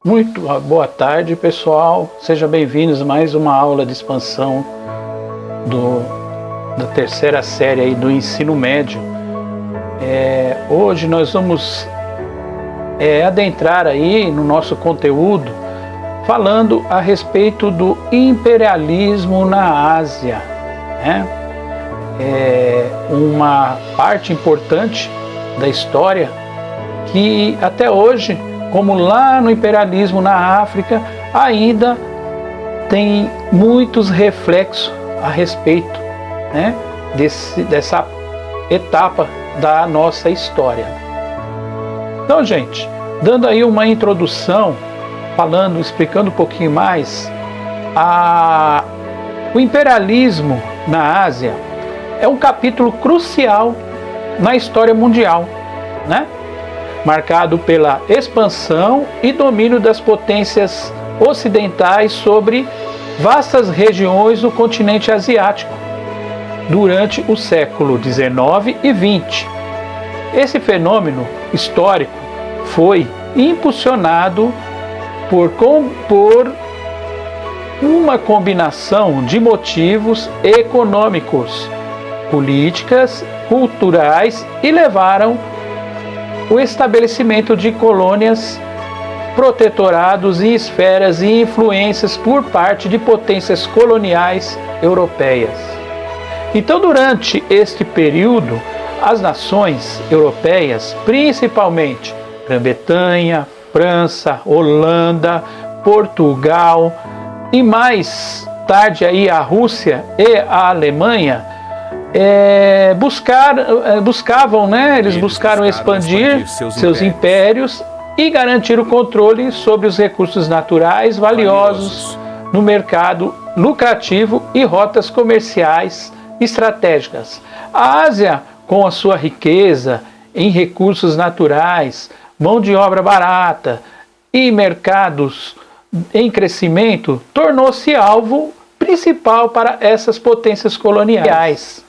Muito boa tarde, pessoal. Sejam bem-vindos a mais uma aula de expansão da terceira série aí do ensino médio. Hoje nós vamos adentrar aí no nosso conteúdo falando a respeito do imperialismo na Ásia, né? Uma parte importante da história que até hoje, como lá no imperialismo na África, ainda tem muitos reflexos a respeito, né, dessa etapa da nossa história. Então, gente, dando aí uma introdução, explicando um pouquinho mais, o imperialismo na Ásia é um capítulo crucial na história mundial, né? Marcado pela expansão e domínio das potências ocidentais sobre vastas regiões do continente asiático durante o século XIX e XX. Esse fenômeno histórico foi impulsionado por uma combinação de motivos econômicos, políticas, culturais e levaram o estabelecimento de colônias, protetorados e esferas e influências por parte de potências coloniais europeias. Então, durante este período, as nações europeias, principalmente Grã-Bretanha, França, Holanda, Portugal e mais tarde aí a Rússia e a Alemanha, buscavam, né? Eles buscaram expandir seus impérios e garantir o controle sobre os recursos naturais valiosos no mercado lucrativo e rotas comerciais estratégicas. A Ásia, com a sua riqueza em recursos naturais, mão de obra barata e mercados em crescimento, tornou-se alvo principal para essas potências coloniais.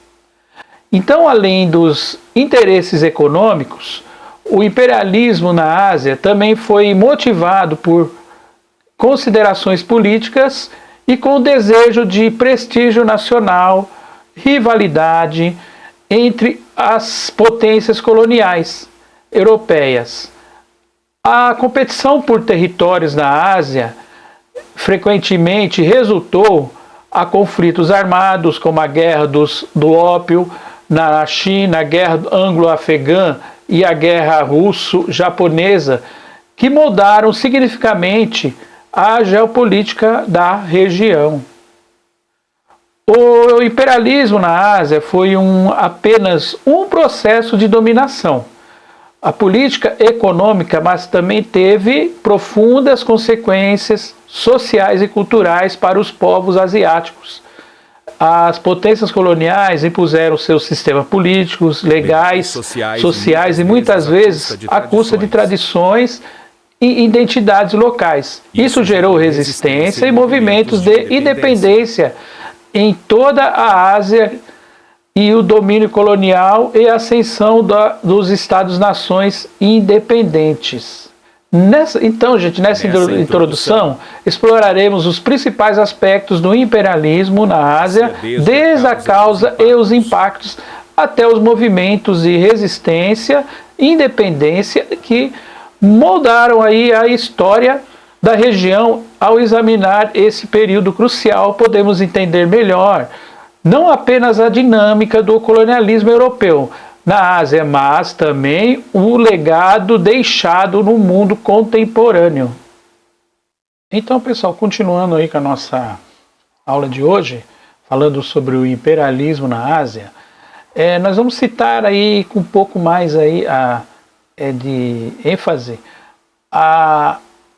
Então, além dos interesses econômicos, o imperialismo na Ásia também foi motivado por considerações políticas e com o desejo de prestígio nacional, rivalidade entre as potências coloniais europeias. A competição por territórios na Ásia frequentemente resultou a conflitos armados, como a Guerra do Ópio na China, a Guerra Anglo-Afegã e a Guerra Russo-Japonesa, que moldaram significativamente a geopolítica da região. O imperialismo na Ásia foi apenas um processo de dominação. A política econômica, mas também teve profundas consequências sociais e culturais para os povos asiáticos. As potências coloniais impuseram seus sistemas políticos, legais, sociais e muitas vezes à custa de tradições e identidades locais. Isso gerou resistência e movimentos de independência em toda a Ásia e o domínio colonial e a ascensão dos Estados-nações independentes. Nessa introdução, exploraremos os principais aspectos do imperialismo na Ásia, desde a causa e os impactos até os movimentos de resistência e independência que moldaram aí a história da região. Ao examinar esse período crucial, podemos entender melhor não apenas a dinâmica do colonialismo europeu na Ásia, mas também o legado deixado no mundo contemporâneo. Então, pessoal, continuando aí com a nossa aula de hoje, falando sobre o imperialismo na Ásia, nós vamos citar aí com um pouco mais aí de ênfase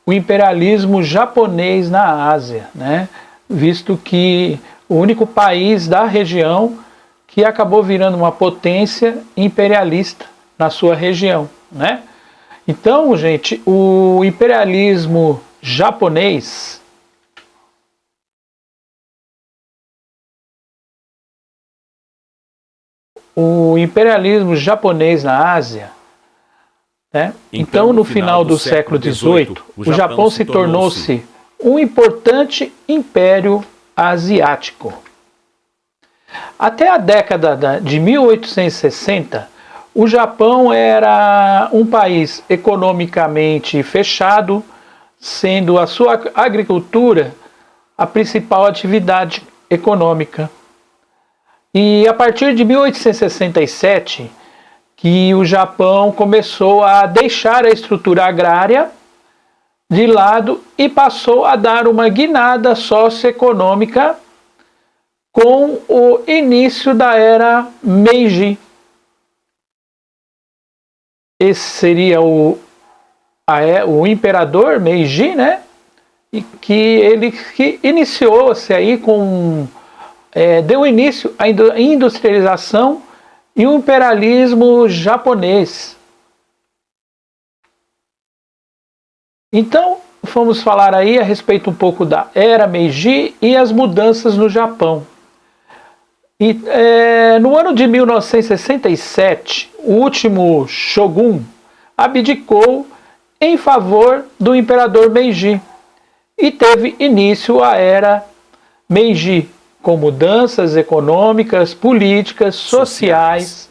o imperialismo japonês na Ásia, né? Visto que o único país da região que acabou virando uma potência imperialista na sua região, né? Então, gente, o imperialismo japonês na Ásia né? Então, no final do século XVIII, o Japão se tornou-se um importante império asiático. Até a década de 1860, o Japão era um país economicamente fechado, sendo a sua agricultura a principal atividade econômica. E a partir de 1867, que o Japão começou a deixar a estrutura agrária de lado e passou a dar uma guinada socioeconômica com o início da era Meiji. Esse seria o imperador Meiji, né? E que iniciou-se aí deu início à industrialização e o imperialismo japonês. Então, vamos falar aí a respeito um pouco da era Meiji e as mudanças no Japão. E, no ano de 1967, o último shogun abdicou em favor do imperador Meiji e teve início a era Meiji, com mudanças econômicas, políticas, sociais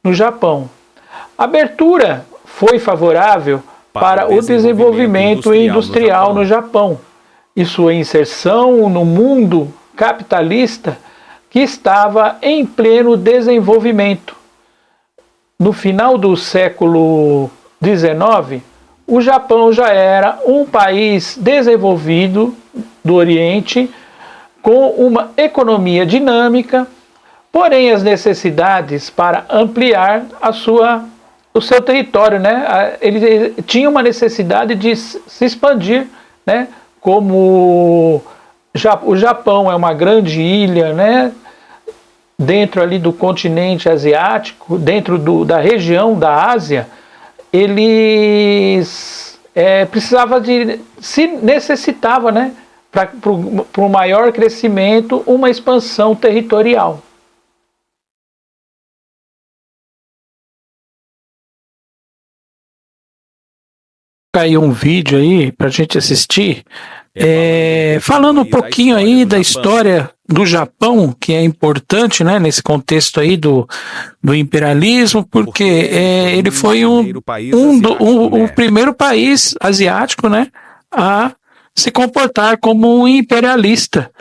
no Japão. A abertura foi favorável para o desenvolvimento industrial no Japão e sua inserção no mundo capitalista que estava em pleno desenvolvimento. No final do século XIX, o Japão já era um país desenvolvido do Oriente, com uma economia dinâmica, porém as necessidades para ampliar o seu território, né? Ele tinha uma necessidade de se expandir, né? Como o Japão é uma grande ilha, né? Dentro ali do continente asiático, dentro da região da Ásia, eles necessitava, né? Para um maior crescimento, uma expansão territorial. Aí um vídeo aí para a gente assistir, falando um pouquinho aí da história do Japão, que é importante, né, nesse contexto aí do imperialismo, porque ele foi o primeiro país asiático, né, a se comportar como um imperialista.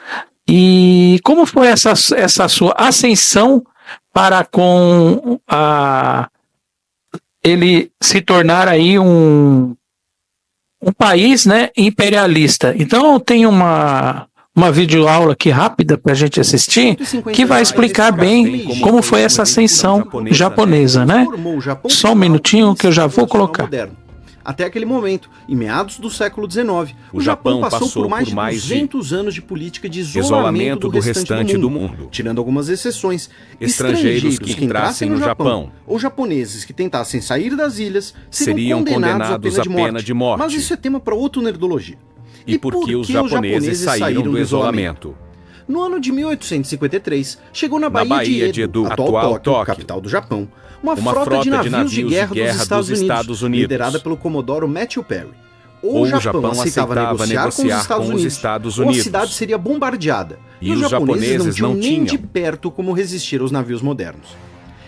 E como foi essa sua ascensão para ele se tornar aí um país, né, imperialista? Então tem uma videoaula aqui rápida para a gente assistir, que vai explicar bem como foi essa ascensão japonesa, né? Só um minutinho que eu já vou colocar. Até aquele momento, em meados do século XIX, o Japão passou por mais de 200 anos de política de isolamento do restante do mundo. Tirando algumas exceções, estrangeiros que entrassem no Japão ou japoneses que tentassem sair das ilhas seriam condenados à pena de morte. Mas isso é tema para outra nerdologia. E por que os japoneses saíram do isolamento? No ano de 1853, chegou na Baía de Edo, atual Tóquio, capital do Japão, uma frota de navios de guerra dos Estados Unidos, liderada pelo comodoro Matthew Perry. Ou o Japão aceitava negociar com os Estados Unidos, ou a cidade seria bombardeada, e os japoneses não tinham nem de perto como resistir aos navios modernos.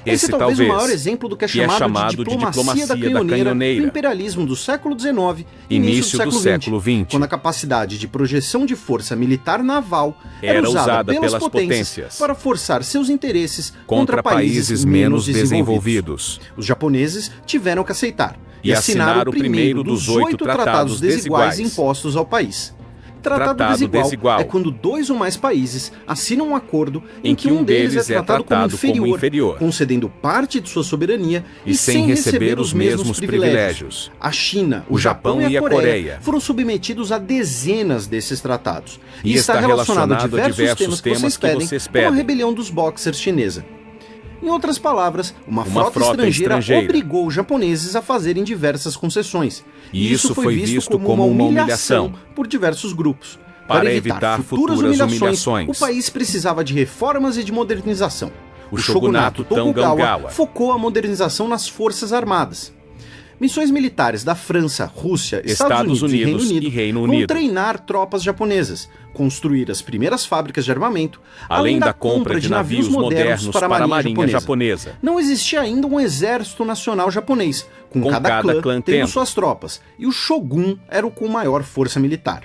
Esse é talvez o maior exemplo do que é chamado de diplomacia da canhoneira do imperialismo do século XIX e início do século XX, quando a capacidade de projeção de força militar naval era usada pelas potências para forçar seus interesses contra países menos desenvolvidos. Os japoneses tiveram que aceitar e assinar o primeiro dos 8 tratados desiguais impostos ao país. Tratado desigual é quando dois ou mais países assinam um acordo em que um deles é tratado como inferior, concedendo parte de sua soberania e sem receber os mesmos privilégios. A China, o Japão e a Coreia foram submetidos a dezenas desses tratados e está relacionado a diversos temas que vocês pedem, como a rebelião dos Boxers chinesa. Em outras palavras, uma frota estrangeira obrigou os japoneses a fazerem diversas concessões. E isso foi visto como uma humilhação por diversos grupos. Para evitar futuras humilhações, o país precisava de reformas e de modernização. O shogunato Tokugawa focou a modernização nas forças armadas. Missões militares da França, Rússia, Estados Unidos e Reino Unido vão treinar tropas japonesas, construir as primeiras fábricas de armamento, além da compra de navios modernos para a Marinha japonesa. Não existia ainda um exército nacional japonês, com cada clã tendo suas tropas, e o Shogun era o com maior força militar.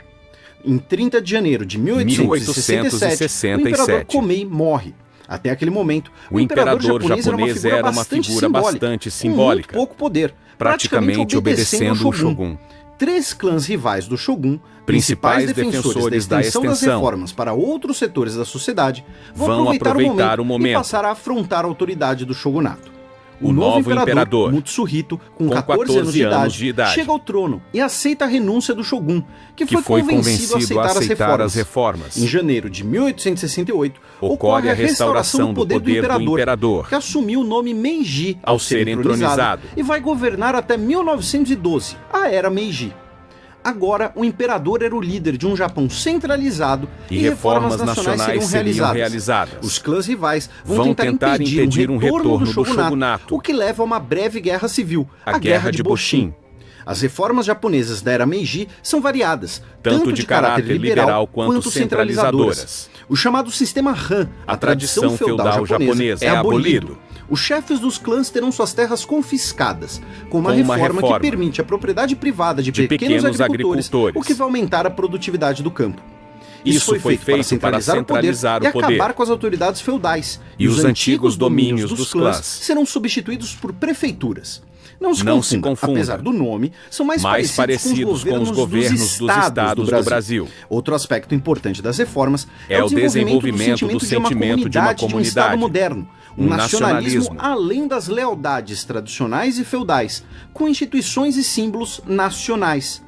Em 30 de janeiro de 1867, o imperador Komei morre. Até aquele momento, o imperador japonês era uma figura bastante simbólica, com muito pouco poder, praticamente obedecendo o Shogun. 3 clãs rivais do Shogun, principais defensores da extensão das reformas para outros setores da sociedade, vão aproveitar o momento e passar a afrontar a autoridade do shogunato. O novo imperador, Mutsuhito, com 14 anos de idade, chega ao trono e aceita a renúncia do Shogun, que foi convencido a aceitar as reformas. Em janeiro de 1868, ocorre a restauração do poder do imperador, que assumiu o nome Meiji ao ser entronizado e vai governar até 1912, a Era Meiji. Agora, o imperador era o líder de um Japão centralizado e reformas nacionais seriam realizadas. Os clãs rivais vão tentar impedir um retorno do shogunato, o que leva a uma breve guerra civil, a Guerra de Boshin. As reformas japonesas da Era Meiji são variadas, tanto de caráter liberal quanto centralizadoras. O chamado sistema Han, a tradição feudal japonesa, é abolido. Os chefes dos clãs terão suas terras confiscadas, com uma reforma que permite a propriedade privada de pequenos agricultores, o que vai aumentar a produtividade do campo. Isso foi feito para centralizar o poder e acabar com as autoridades feudais, e os antigos domínios dos clãs serão substituídos por prefeituras. Não se confunda, apesar do nome, são mais parecidos com os governos dos estados do Brasil. Outro aspecto importante das reformas é o desenvolvimento do sentimento de uma comunidade, de um Estado moderno, um nacionalismo além das lealdades tradicionais e feudais, com instituições e símbolos nacionais.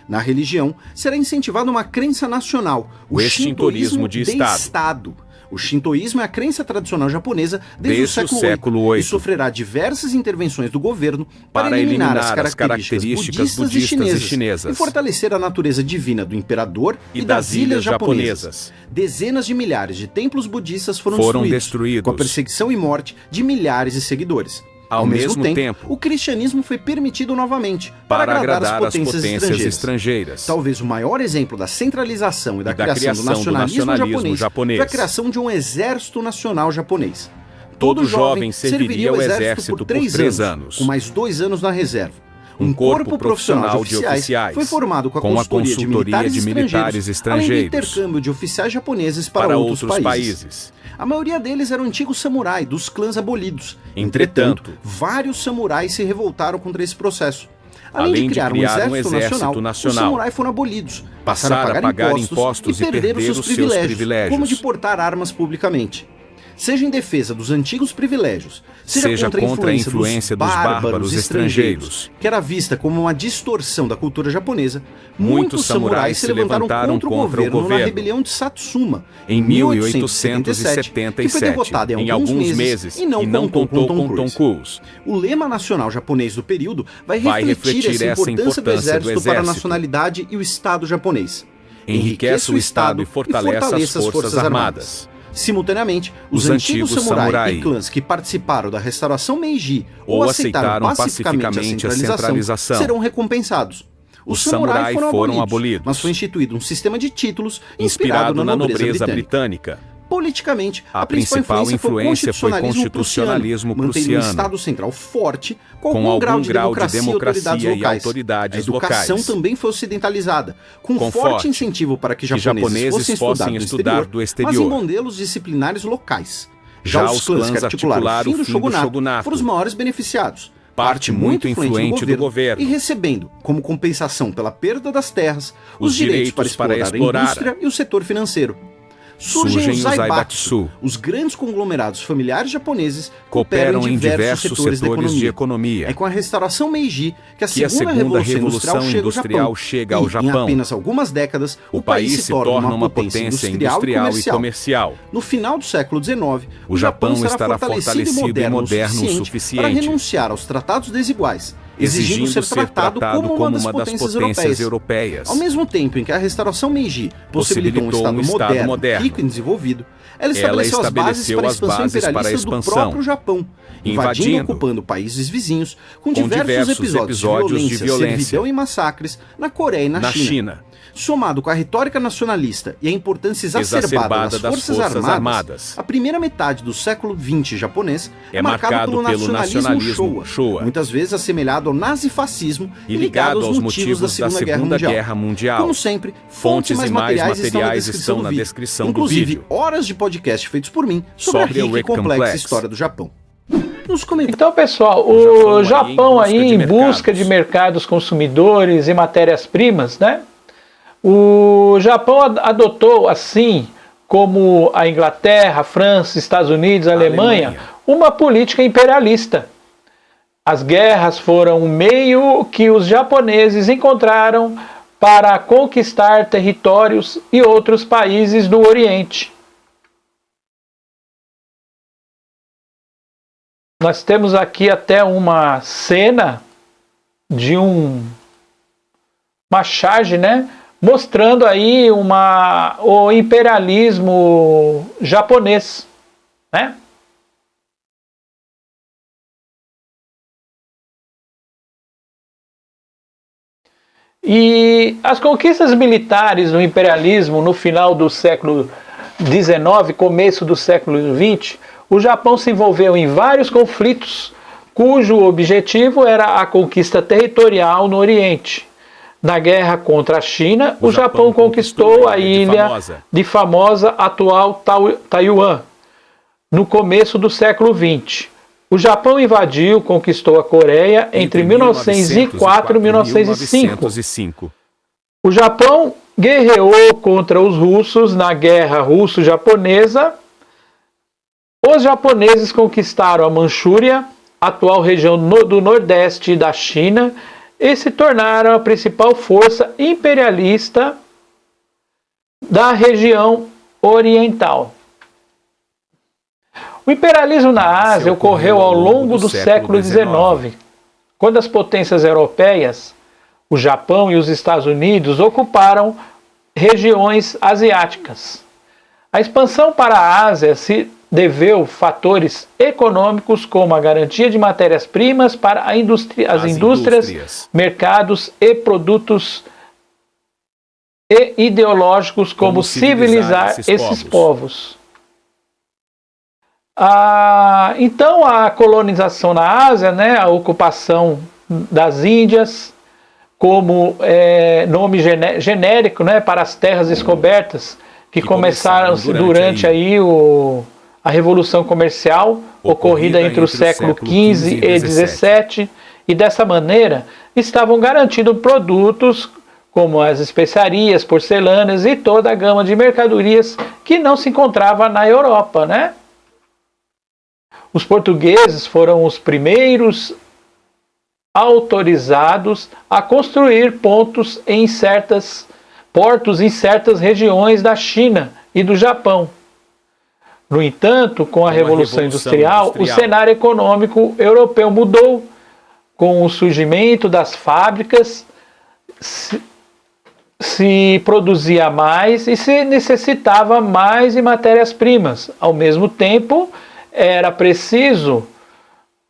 Na religião, será incentivada uma crença nacional, o shintoísmo de Estado. O shintoísmo é a crença tradicional japonesa desde o século VIII e sofrerá diversas intervenções do governo para eliminar as características budistas e chinesas e fortalecer a natureza divina do imperador e das ilhas japonesas. Dezenas de milhares de templos budistas foram destruídos, com a perseguição e morte de milhares de seguidores. Ao mesmo tempo, o cristianismo foi permitido novamente para agradar as potências estrangeiras. Talvez o maior exemplo da centralização e da criação do nacionalismo japonês foi a criação de um exército nacional japonês. Todo jovem serviria ao exército por 3 anos, com mais 2 anos na reserva. Um corpo profissional de oficiais foi formado com a consultoria de militares estrangeiros, além do intercâmbio de oficiais japoneses para outros países. A maioria deles eram antigos samurais dos clãs abolidos. Entretanto, vários samurais se revoltaram contra esse processo. Além de criar um exército nacional, os samurais foram abolidos, passaram a pagar impostos e perderam seus privilégios, como de portar armas publicamente. Seja em defesa dos antigos privilégios, seja contra a influência dos bárbaros estrangeiros, que era vista como uma distorção da cultura japonesa, muitos samurais se levantaram contra o governo na rebelião de Satsuma, em 1877, que foi derrotada em alguns meses e não contou com Tom Cruise. O lema nacional japonês do período vai refletir essa importância do exército para a nacionalidade e o Estado japonês. Enriqueça o Estado e fortaleça as Forças Armadas. Simultaneamente, os antigos samurais e clãs que participaram da restauração Meiji ou aceitaram pacificamente a centralização serão recompensados. Os samurais foram abolidos, mas foi instituído um sistema de títulos inspirado na nobreza britânica. Politicamente, a principal influência foi o constitucionalismo prussiano, mantendo um Estado central forte, com algum grau de democracia e autoridades locais. A educação também foi ocidentalizada, com forte incentivo para que japoneses possam estudar do exterior, mas em modelos disciplinares locais. Já os clãs que articularam o fim do shogunato foram os maiores beneficiados, parte muito influente do governo, e recebendo, como compensação pela perda das terras, os direitos para explorar a indústria e o setor financeiro. Surgem os Zaibatsu. Os grandes conglomerados familiares japoneses cooperam em diversos setores de economia. É com a restauração Meiji que a segunda revolução industrial chega ao Japão. Em apenas algumas décadas, o país se torna uma potência industrial e comercial. No final do século XIX, o Japão estará fortalecido e moderno o suficiente para renunciar aos tratados desiguais, exigindo ser tratado como uma das potências europeias. Ao mesmo tempo em que a restauração Meiji possibilitou um Estado moderno, rico e desenvolvido, ela estabeleceu as bases para a expansão imperialista do próprio Japão, invadindo e ocupando países vizinhos com diversos episódios de violência, servidão e massacres na Coreia e na China. Somado com a retórica nacionalista e a importância exacerbada das Forças Armadas, a primeira metade do século XX japonês é marcada pelo nacionalismo Showa, muitas vezes assemelhado ao nazifascismo e ligado aos motivos da Segunda Guerra Mundial. Como sempre, fontes e mais materiais estão na descrição do vídeo. Inclusive, horas de podcast feitos por mim sobre a rica e complexa história do Japão. Então, pessoal, o Japão aí em busca de mercados consumidores e matérias-primas, né? O Japão adotou, assim como a Inglaterra, a França, Estados Unidos, a Alemanha, uma política imperialista. As guerras foram um meio que os japoneses encontraram para conquistar territórios e outros países do Oriente. Nós temos aqui até uma cena de uma charge, né? Mostrando aí o imperialismo japonês, né? E as conquistas militares do imperialismo no final do século XIX, começo do século XX, o Japão se envolveu em vários conflitos cujo objetivo era a conquista territorial no Oriente. Na guerra contra a China, o Japão conquistou a ilha de famosa atual Taiwan, no começo do século XX. O Japão invadiu, conquistou a Coreia entre 1904 e 1905. O Japão guerreou contra os russos na Guerra Russo-Japonesa. Os japoneses conquistaram a Manchúria, atual região do nordeste da China, e se tornaram a principal força imperialista da região oriental. O imperialismo na Ásia ocorreu ao longo do século XIX, quando as potências europeias, o Japão e os Estados Unidos, ocuparam regiões asiáticas. A expansão para a Ásia se deveu fatores econômicos como a garantia de matérias-primas para as indústrias, mercados e produtos, e ideológicos como civilizar esses povos. Então a colonização na Ásia, né, a ocupação das Índias, como nome genérico, né, para as terras descobertas que começaram durante aí a Revolução Comercial, ocorrida entre o século XV e XVII, e dessa maneira estavam garantindo produtos como as especiarias, porcelanas e toda a gama de mercadorias que não se encontrava na Europa, né? Os portugueses foram os primeiros autorizados a construir portos em certas regiões da China e do Japão. No entanto, com a Revolução Industrial, o cenário econômico europeu mudou. Com o surgimento das fábricas, se produzia mais e se necessitava mais de matérias-primas. Ao mesmo tempo, era preciso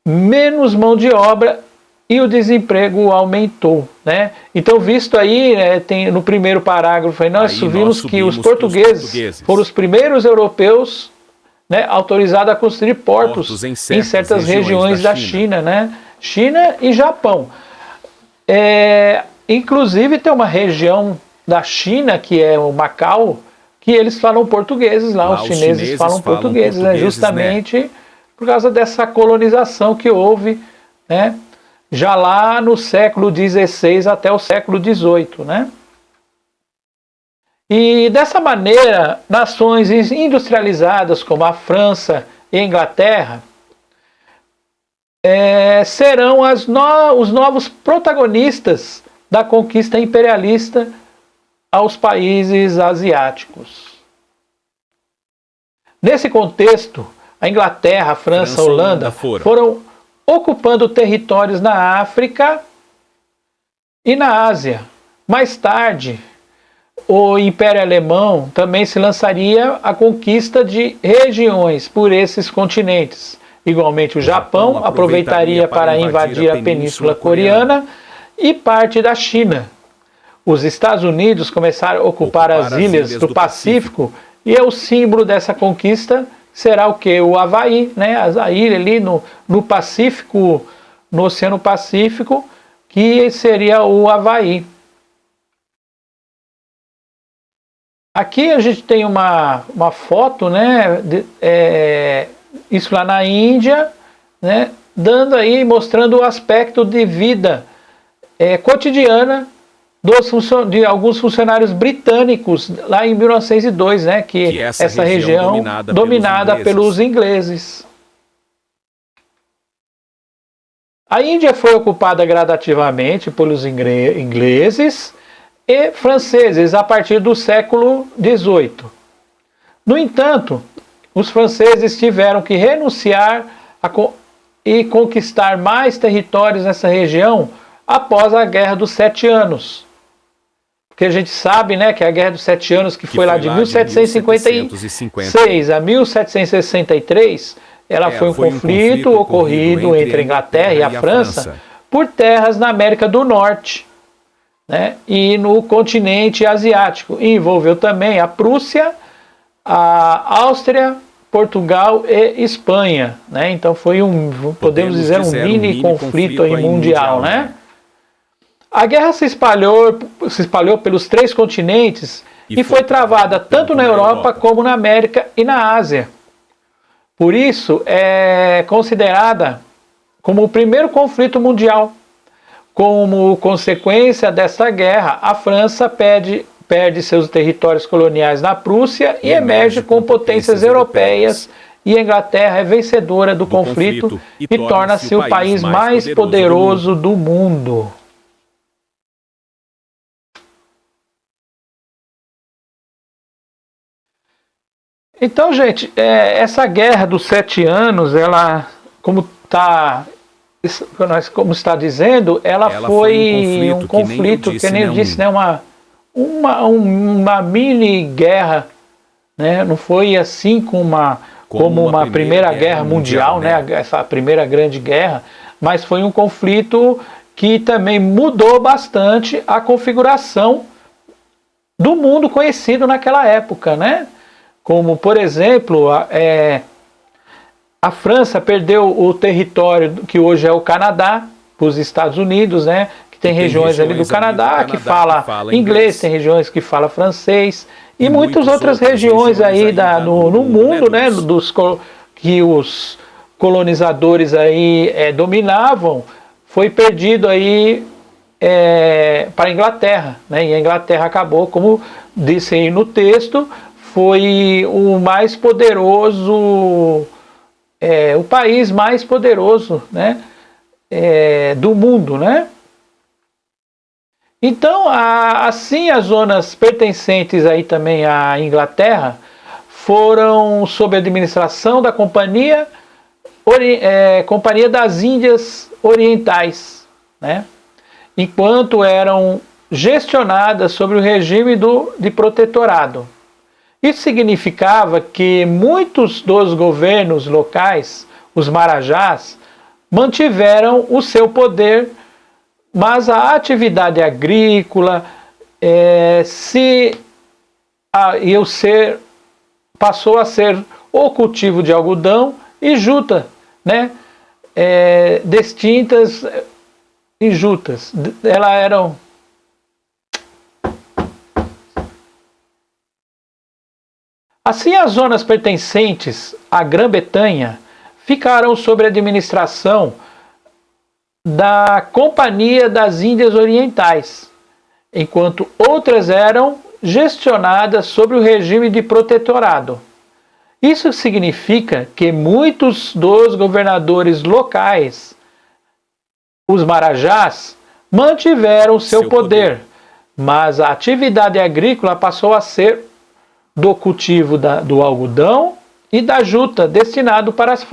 menos mão de obra e o desemprego aumentou, né? Então, visto aí, tem no primeiro parágrafo, aí nós vimos que os portugueses foram os primeiros europeus, né, autorizados a construir portos em certas regiões da China, né? China e Japão. Inclusive tem uma região da China, que é o Macau, que eles falam portugueses lá, os chineses falam portugueses, né? Justamente por causa dessa colonização que houve, né, já lá no século XVI até o século XVIII, né? E dessa maneira, nações industrializadas como a França e a Inglaterra serão os novos protagonistas da conquista imperialista aos países asiáticos. Nesse contexto, a Inglaterra, a França, a Holanda foram ocupando territórios na África e na Ásia. Mais tarde, o Império Alemão também se lançaria à conquista de regiões por esses continentes. Igualmente, o Japão aproveitaria para invadir a Península Coreana e parte da China. Os Estados Unidos começaram a ocupar as ilhas do Pacífico e o símbolo dessa conquista será o quê? O Havaí, né? A ilha ali no Pacífico, no Oceano Pacífico, que seria o Havaí. Aqui a gente tem uma foto, né? Isso lá na Índia, né? Dando aí, mostrando o aspecto de vida cotidiana de alguns funcionários britânicos lá em 1902, né? Que essa região dominada pelos ingleses. A Índia foi ocupada gradativamente pelos ingleses e franceses a partir do século XVIII. No entanto, os franceses tiveram que renunciar e conquistar mais territórios nessa região após a Guerra dos 7 Anos. Porque a gente sabe, né, que a Guerra dos 7 Anos, que foi lá de 1756 a 1763, ela foi um conflito ocorrido entre a Inglaterra e a França por terras na América do Norte, né, e no continente asiático. E envolveu também a Prússia, a Áustria, Portugal e Espanha, né? Então foi podemos dizer, um mini conflito aí mundial, né? A guerra se espalhou pelos 3 continentes e foi travada tanto na Europa como na América e na Ásia. Por isso é considerada como o primeiro conflito mundial. Como consequência dessa guerra, a França perde seus territórios coloniais na Prússia e emerge com potências europeias, e a Inglaterra é vencedora do conflito e torna-se o país mais poderoso do mundo. Então, gente, essa guerra dos 7 anos, ela, como está dizendo, ela foi um conflito, que nem eu disse, né, uma mini guerra, né? Não foi assim como uma primeira guerra mundial, né? Essa primeira grande guerra, mas foi um conflito que também mudou bastante a configuração do mundo conhecido naquela época, né? Como, por exemplo, a França perdeu o território que hoje é o Canadá para os Estados Unidos, né? Tem regiões ali do Canadá que fala inglês, tem regiões que fala francês e muitas outras regiões aí no mundo, né, que os colonizadores aí dominavam, foi perdido aí para a Inglaterra, né? E a Inglaterra acabou, como disse aí no texto, foi o mais poderoso, o país mais poderoso, né, do mundo, né? Então, assim, as zonas pertencentes aí também à Inglaterra foram sob a administração da Companhia das Índias Orientais, né? Enquanto eram gestionadas sob o regime de protetorado. Isso significava que muitos dos governos locais, os marajás, mantiveram o seu poder, mas a atividade agrícola passou a ser o cultivo de algodão e juta, né? Distintas em jutas. Elas eram assim, as zonas pertencentes à Grã-Bretanha ficaram sob a administração da Companhia das Índias Orientais, enquanto outras eram gestionadas sob o regime de protetorado. Isso significa que muitos dos governadores locais, os marajás, mantiveram seu poder, mas a atividade agrícola passou a ser do cultivo do algodão e da juta, destinado para as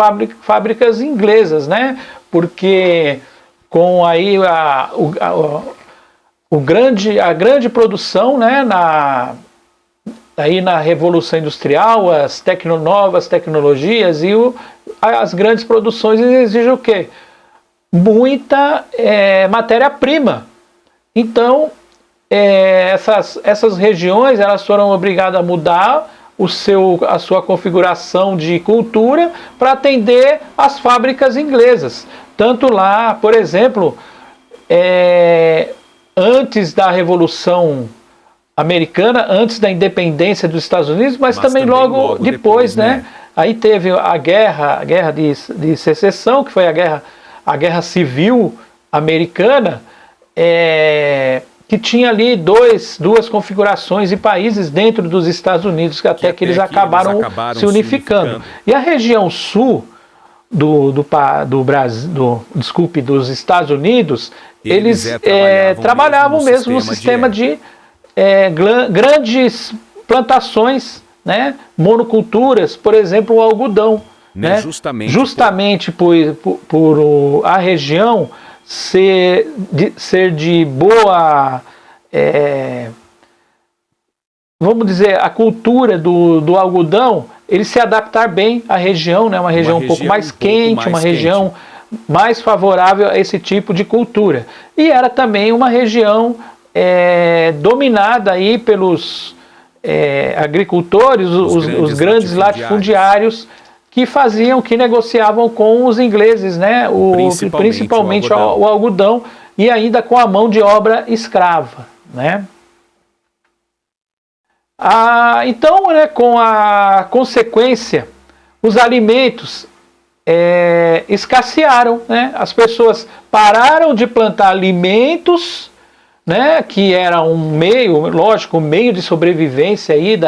fábricas inglesas, né? porque com aí a grande produção, né, aí na Revolução Industrial, as novas tecnologias e as grandes produções exigem o quê? Muita matéria-prima. Então, essas regiões elas foram obrigadas a mudar a sua configuração de cultura para atender às fábricas inglesas. Tanto lá, por exemplo, antes da Revolução Americana, antes da independência dos Estados Unidos, mas também logo depois, né? Aí teve a guerra de secessão, que foi a guerra civil americana, que tinha ali duas configurações de países dentro dos Estados Unidos, até que eles acabaram se unificando. E a região sul dos Estados Unidos, eles trabalhavam mesmo no sistema de grandes plantações, né, monoculturas, por exemplo, o algodão. Né? Justamente por a região ser de boa, vamos dizer, a cultura do algodão, ele se adaptar bem à região, né? Uma região um pouco mais quente, uma região mais favorável a esse tipo de cultura. E era também uma região dominada aí pelos agricultores, os grandes latifundiários, que negociavam com os ingleses, né? Principalmente o algodão, e ainda com a mão de obra escrava, né? Então, né, com a consequência, os alimentos escassearam, né? As pessoas pararam de plantar alimentos, né, que era um meio de sobrevivência aí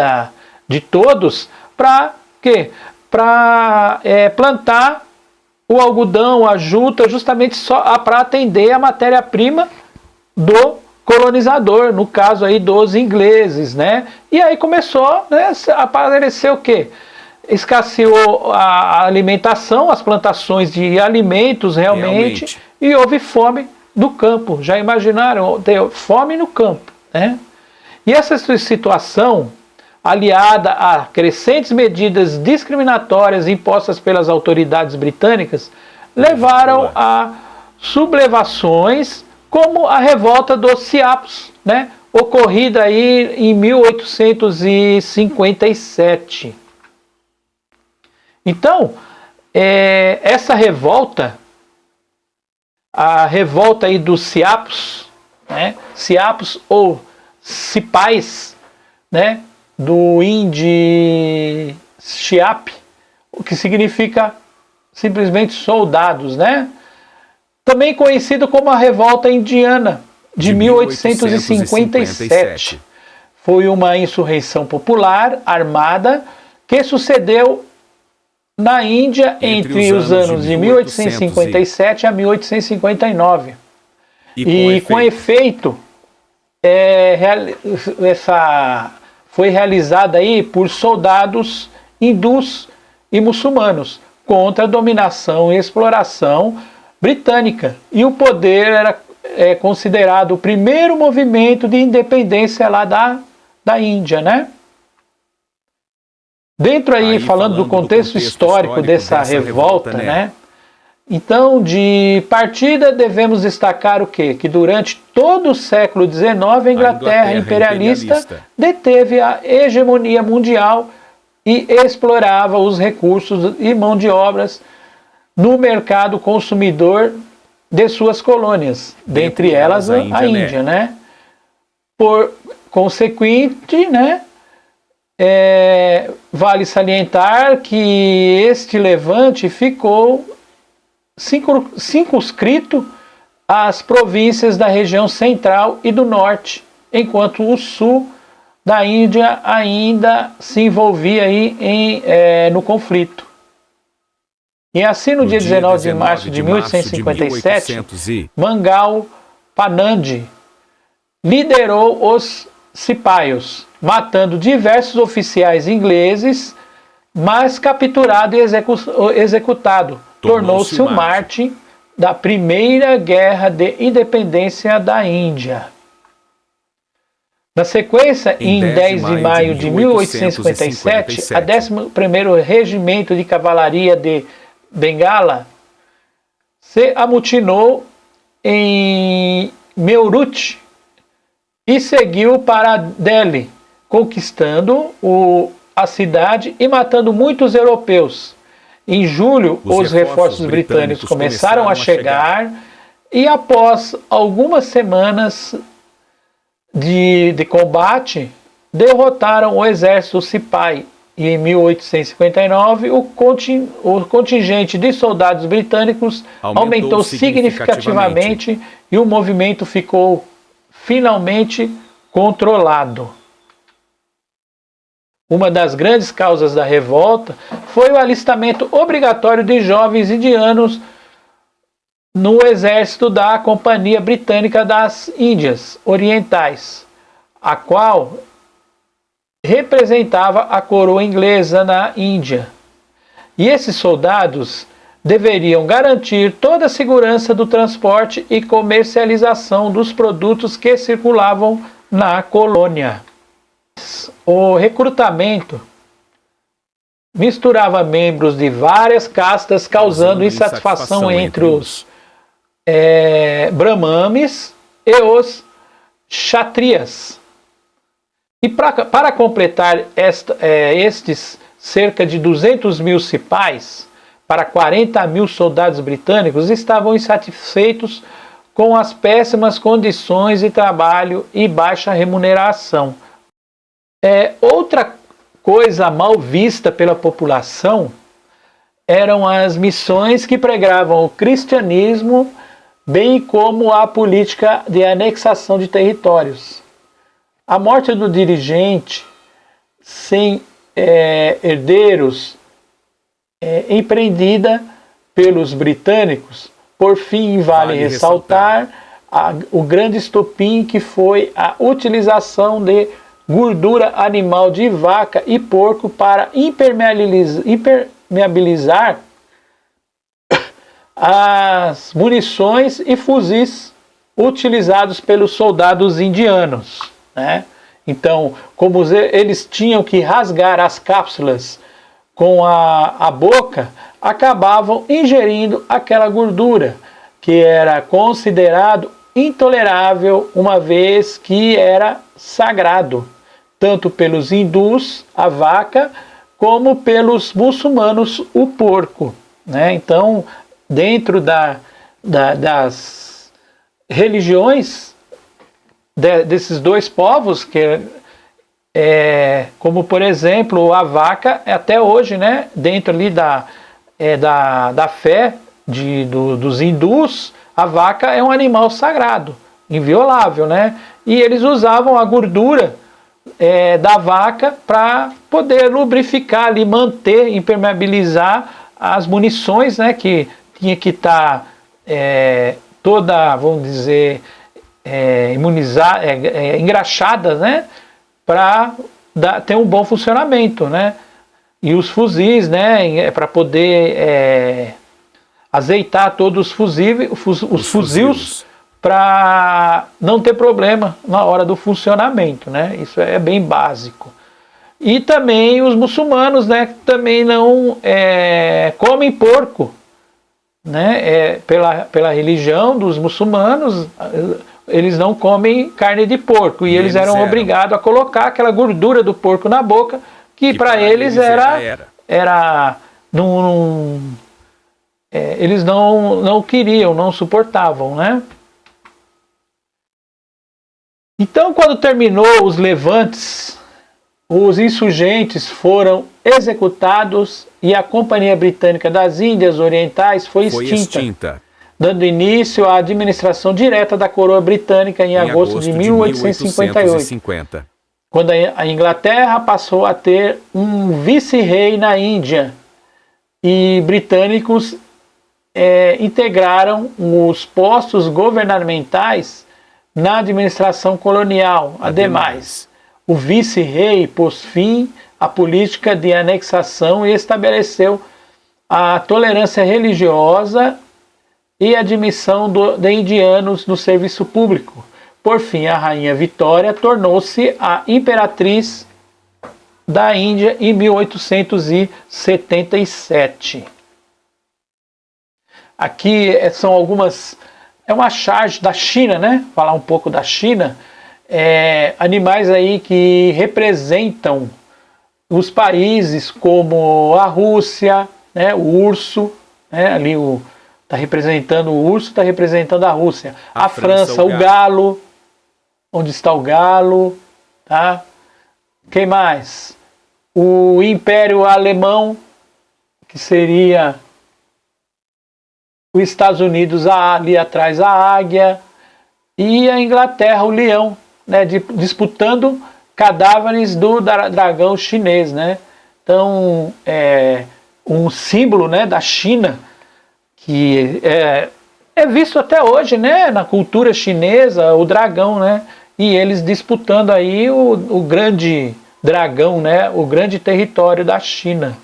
de todos, para quê? Para plantar o algodão, a juta, justamente só para atender a matéria-prima do colonizador, no caso aí dos ingleses, né? E aí começou, né, a aparecer o quê? Escasseou a alimentação, as plantações de alimentos realmente. E houve fome no campo. Já imaginaram? Ter fome no campo, né? E essa situação, aliada a crescentes medidas discriminatórias impostas pelas autoridades britânicas, levaram a sublevações, como a revolta dos Siapos, né, ocorrida aí em 1857. Então, essa revolta, a revolta aí dos Siapos, né, Siapos ou Cipais, né, do Hindi Siap, o que significa simplesmente soldados, né? Também conhecido como a Revolta Indiana de 1857. Foi uma insurreição popular armada que sucedeu na Índia entre os anos de 1857 a 1859. E com efeito, foi realizada aí por soldados hindus e muçulmanos contra a dominação e exploração britânica. E o poder era considerado o primeiro movimento de independência lá da Índia, né? Dentro aí falando do contexto histórico dessa revolta, né? Então, de partida, devemos destacar o quê? Que durante todo o século XIX, a Inglaterra imperialista deteve a hegemonia mundial e explorava os recursos e mão de obras no mercado consumidor de suas colônias, dentre elas a Índia, né? Por consequente, né, vale salientar que este levante ficou circunscrito às províncias da região central e do norte, enquanto o sul da Índia ainda se envolvia aí no conflito. E assim, no dia 19 de março de 1857, Mangal Panandi liderou os cipaios, matando diversos oficiais ingleses, mas capturado e executado. Tornou-se um mártir da Primeira Guerra de Independência da Índia. Na sequência, em 10 de maio de 1857, a 11º Regimento de Cavalaria de Bengala se amotinou em Meerut e seguiu para Delhi, conquistando a cidade e matando muitos europeus. Em julho, os reforços britânicos começaram a chegar e após algumas semanas de combate, derrotaram o exército Sipai. E em 1859, o contingente de soldados britânicos aumentou significativamente e o movimento ficou finalmente controlado. Uma das grandes causas da revolta foi o alistamento obrigatório de jovens indianos no exército da Companhia Britânica das Índias Orientais, a qual representava a coroa inglesa na Índia. E esses soldados deveriam garantir toda a segurança do transporte e comercialização dos produtos que circulavam na colônia. O recrutamento misturava membros de várias castas, causando insatisfação entre os brahmanes e os kshatriyas. E para completar estes cerca de 200 mil cipais, para 40 mil soldados britânicos estavam insatisfeitos com as péssimas condições de trabalho e baixa remuneração. Outra coisa mal vista pela população eram as missões que pregavam o cristianismo, bem como a política de anexação de territórios. A morte do dirigente sem herdeiros empreendida pelos britânicos, por fim vale ressaltar o grande estopim que foi a utilização de gordura animal de vaca e porco para impermeabilizar as munições e fuzis utilizados pelos soldados indianos, né? Então, como eles tinham que rasgar as cápsulas com a boca, acabavam ingerindo aquela gordura, que era considerado intolerável, uma vez que era sagrado, tanto pelos hindus, a vaca, como pelos muçulmanos, o porco, né? Então, dentro das religiões desses dois povos, como por exemplo a vaca, até hoje, né, dentro ali da fé dos hindus, a vaca é um animal sagrado, inviolável, né? E eles usavam a gordura da vaca para poder lubrificar ali, manter, impermeabilizar as munições, né, que tinha que estar toda, vamos dizer, engraxadas, né, para ter um bom funcionamento, né? E os fuzis, né, para poder azeitar todos os fuzis para não ter problema na hora do funcionamento, né? Isso é bem básico. E também os muçulmanos, né, também não comem porco, né? Pela religião dos muçulmanos, eles não comem carne de porco, e eles eram obrigados a colocar aquela gordura do porco na boca, que para eles eles não queriam, não suportavam, né? Então, quando terminou os levantes, os insurgentes foram executados e a Companhia Britânica das Índias Orientais foi extinta, dando início à administração direta da coroa britânica em agosto de 1858, quando a Inglaterra passou a ter um vice-rei na Índia, e britânicos integraram os postos governamentais na administração colonial. Ademais, o vice-rei pôs fim à política de anexação e estabeleceu a tolerância religiosa e admissão de indianos no serviço público. Por fim, a Rainha Vitória tornou-se a imperatriz da Índia em 1877. Aqui são algumas... É uma charge da China, né? Falar um pouco da China. Animais aí que representam os países como a Rússia, né? O urso, né? Ali está representando o urso, está representando a Rússia. A França, o galo. Onde está o galo? Tá? Quem mais? O Império Alemão, que seria os Estados Unidos ali atrás a águia, e a Inglaterra o leão, né, disputando cadáveres do dragão chinês, né? Então, um símbolo, né, da China, que é visto até hoje, né, na cultura chinesa, o dragão, né? E eles disputando aí o grande dragão, né, o grande território da China.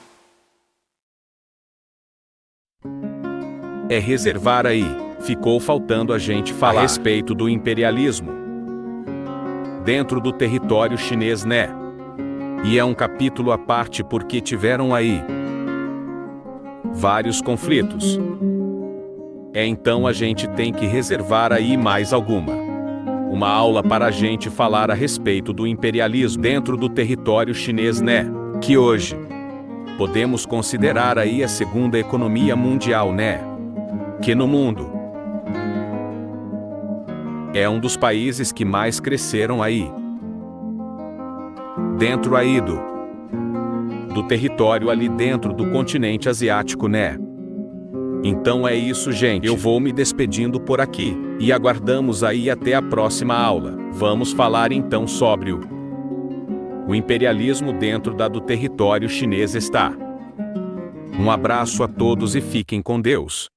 Reservar aí. Ficou faltando a gente falar a respeito do imperialismo dentro do território chinês, né? E é um capítulo à parte porque tiveram aí vários conflitos. Então a gente tem que reservar aí mais uma aula para a gente falar a respeito do imperialismo dentro do território chinês, né? Que hoje podemos considerar aí a segunda economia mundial, né? Que no mundo é um dos países que mais cresceram aí dentro aí do território ali dentro do continente asiático, né? Então é isso, gente. Eu vou me despedindo por aqui e aguardamos aí até a próxima aula. Vamos falar então sobre o imperialismo dentro do território chinês está. Um abraço a todos e fiquem com Deus.